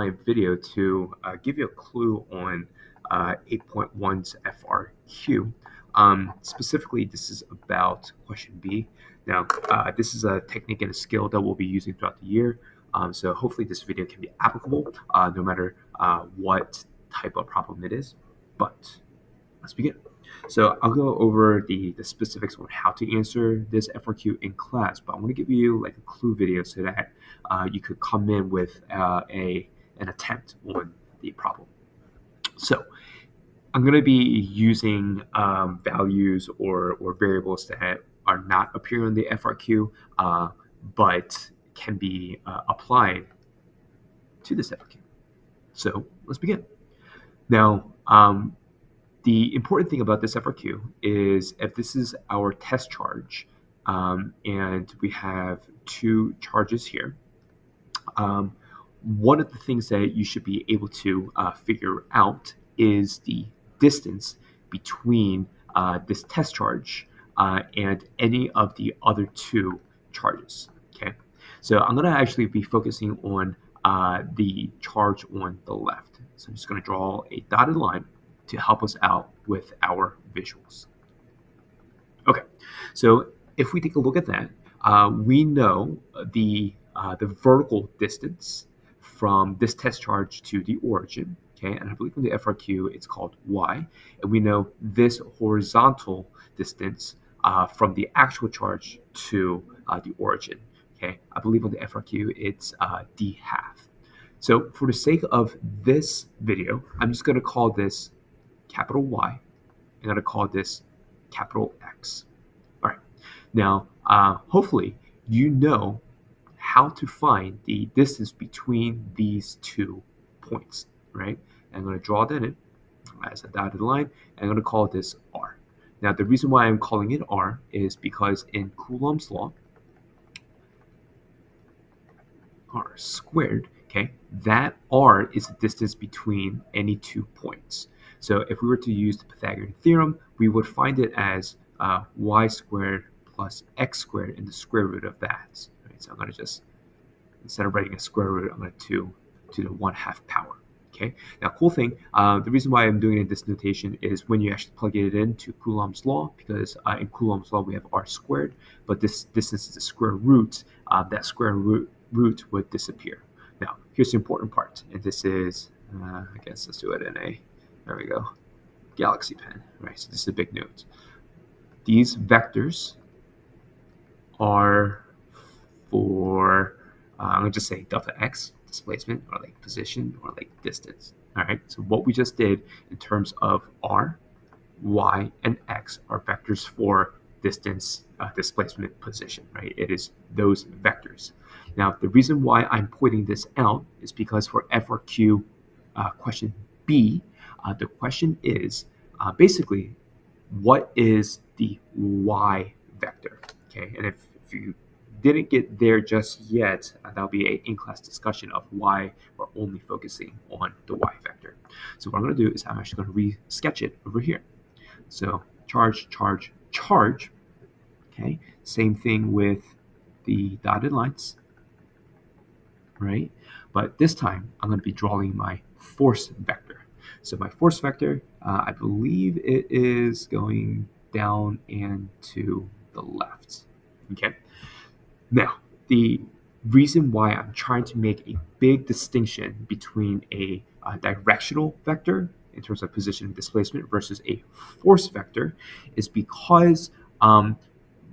my video to give you a clue on 8.1's FRQ. Specifically, this is about question B. Now, this is a technique and a skill that we'll be using throughout the year. So hopefully this video can be applicable no matter what type of problem it is. But let's begin. So I'll go over the specifics on how to answer this FRQ in class, but I want to give you like a clue video so that you could come in with an attempt on the problem. So I'm going to be using values or variables that are not appearing on the FRQ, but can be applied to this FRQ. So let's begin. Now, the important thing about this FRQ is if this is our test charge and we have two charges here, one of the things that you should be able to figure out is the distance between this test charge and any of the other two charges. Okay, so I'm going to actually be focusing on the charge on the left. So I'm just going to draw a dotted line to help us out with our visuals. Okay, so if we take a look at that, we know the vertical distance from this test charge to the origin, okay, and I believe in the FRQ it's called y, and we know this horizontal distance from the actual charge to the origin, okay. I believe on the FRQ it's d half. So for the sake of this video, I'm just going to call this capital Y. I'm going to call this capital X. All right. Now, hopefully, you know how to find the distance between these 2 points, right? I'm going to draw that in as a dotted line. I'm going to call this R. Now, the reason why I'm calling it R is because in Coulomb's law, R squared, okay, that R is the distance between any 2 points. So if we were to use the Pythagorean theorem, we would find it as y squared plus x squared in the square root of that. Right? So I'm going to just, instead of writing a square root, I'm going to the 1/2 power. Okay. Now, cool thing, the reason why I'm doing it in this notation is when you actually plug it into Coulomb's law, because in Coulomb's law we have r squared, but this distance is the square root, that square root would disappear. Now, here's the important part, and this is, I guess let's do it in a, there we go, galaxy pen, right? So this is a big note. These vectors are for, I'm going to just say delta x, displacement, or like position, or like distance. All right, so what we just did in terms of r, y, and x are vectors for distance, displacement, position, right? It is those vectors. Now, the reason why I'm pointing this out is because for FRQ question B, the question is basically, what is the y vector? Okay, and if you didn't get there just yet, that'll be an in-class discussion of why we're only focusing on the y vector. So what I'm going to do is I'm actually going to re-sketch it over here. So charge, charge, charge. Okay, same thing with the dotted lines, right? But this time I'm going to be drawing my force vector. So my force vector, I believe it is going down and to the left. Okay. Now, the reason why I'm trying to make a big distinction between a directional vector in terms of position and displacement versus a force vector is because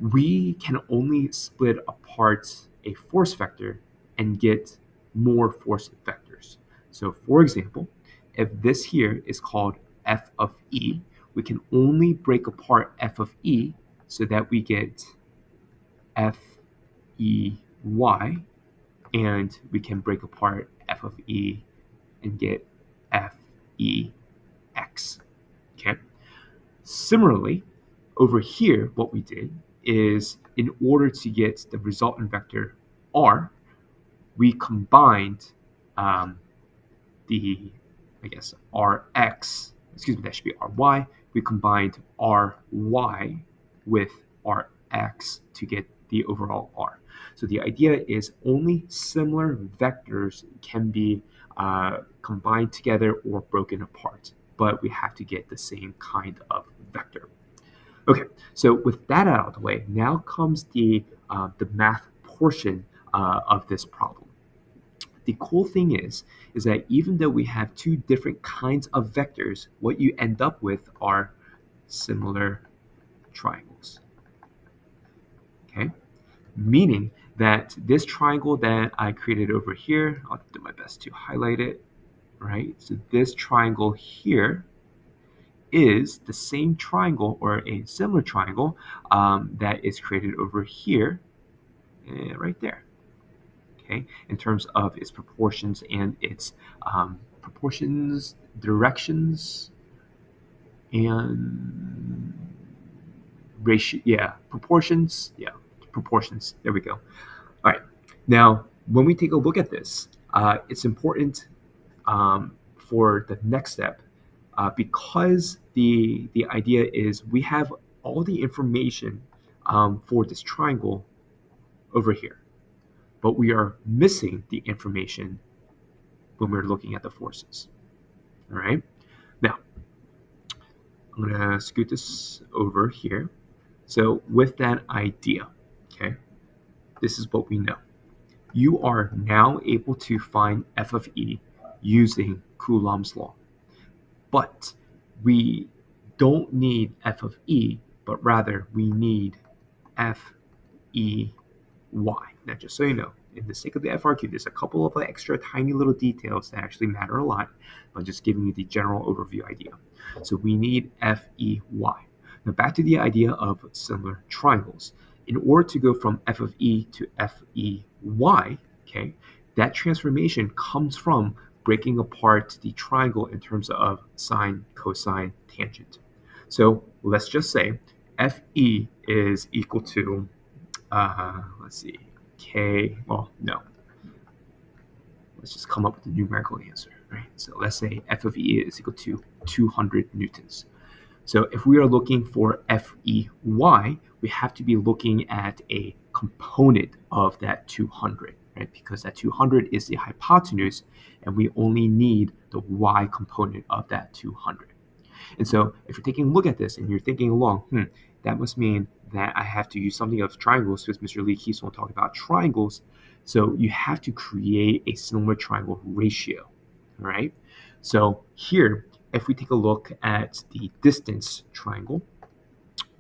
we can only split apart a force vector and get more force vectors. So, for example, if this here is called f of e, we can only break apart f of e so that we get f e y, and we can break apart f of e and get f e x. Okay. Similarly, over here, what we did is in order to get the resultant vector r, we combined the, I guess, rx, excuse me, that should be ry. We combined ry with rx to get the overall r. So the idea is only similar vectors can be combined together or broken apart, but we have to get the same kind of vector. Okay, so with that out of the way, now comes the math portion of this problem. The cool thing is that even though we have two different kinds of vectors, what you end up with are similar triangles. Okay, meaning that this triangle that I created over here, I'll do my best to highlight it, right? So this triangle here is the same triangle or a similar triangle that is created over here, right there. Okay, in terms of its proportions and its proportions, directions, and ratio. Yeah, proportions. Yeah, proportions. There we go. All right. Now, when we take a look at this, it's important for the next step because the idea is we have all the information for this triangle over here, but we are missing the information when we're looking at the forces. All right. Now, I'm going to scoot this over here. So with that idea, okay, this is what we know. You are now able to find f of e using Coulomb's law. But we don't need f of e, but rather we need f e y. Now, just so you know, in the sake of the FRQ, there's a couple of extra tiny little details that actually matter a lot. I'm just giving you the general overview idea. So we need f e y. Now, back to the idea of similar triangles. In order to go from f of e to f e y, okay, that transformation comes from breaking apart the triangle in terms of sine, cosine, tangent. So let's just say FE is equal to, let's see, K, well, no. Let's just come up with a numerical answer, right? So let's say F of E is equal to 200 newtons. So if we are looking for FEY, we have to be looking at a component of that 200, right? Because that 200 is the hypotenuse, and we only need the y component of that 200. And so if you're taking a look at this and you're thinking along, that must mean that I have to use something of triangles because Mr. Lee keeps on talking about triangles. So you have to create a similar triangle ratio, all right? So here, if we take a look at the distance triangle,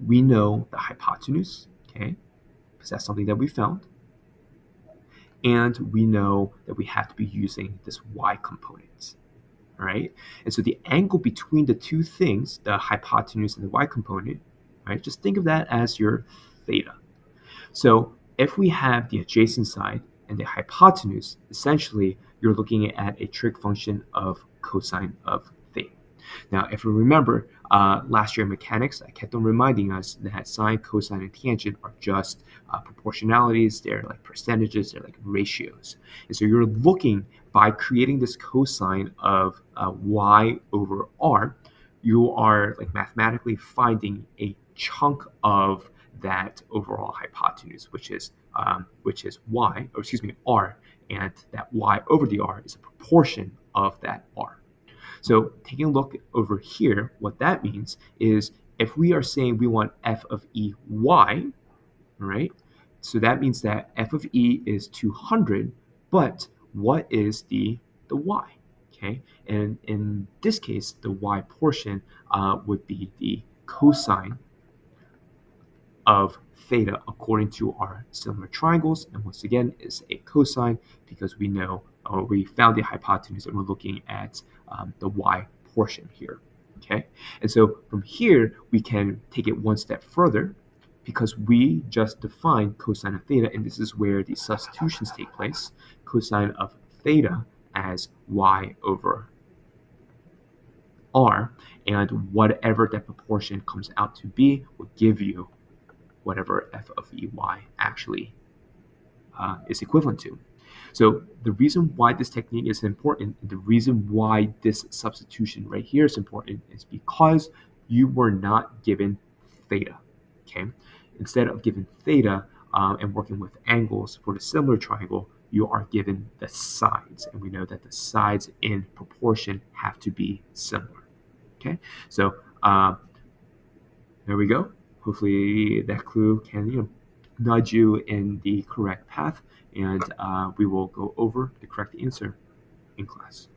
we know the hypotenuse, okay, because that's something that we found. And we know that we have to be using this y component, all right? And so the angle between the two things, the hypotenuse and the y component, right, just think of that as your theta. So if we have the adjacent side and the hypotenuse, essentially you're looking at a trig function of cosine of theta. Now, if you remember, last year in mechanics, I kept on reminding us that sine, cosine, and tangent are just proportionalities. They're like percentages. They're like ratios. And so you're looking, by creating this cosine of y over r, you are like mathematically finding a chunk of that overall hypotenuse, which is y, or excuse me, r, and that y over the r is a proportion of that r. So taking a look over here, what that means is if we are saying we want f of e y, right? So that means that f of e is 200, but what is the y? Okay, and in this case, the y portion would be the cosine of theta according to our similar triangles. And once again, it's a cosine because we know, or we found the hypotenuse and we're looking at the y portion here, okay? And so from here, we can take it one step further because we just defined cosine of theta, and this is where the substitutions take place. Cosine of theta as y over r, and whatever that proportion comes out to be will give you whatever f of ey actually is equivalent to. So the reason why this technique is important, the reason why this substitution right here is important, is because you were not given theta, okay? Instead of given theta and working with angles for the similar triangle, you are given the sides, and we know that the sides in proportion have to be similar. Okay, so there we go. Hopefully that clue can nudge you in the correct path, and we will go over the correct answer in class.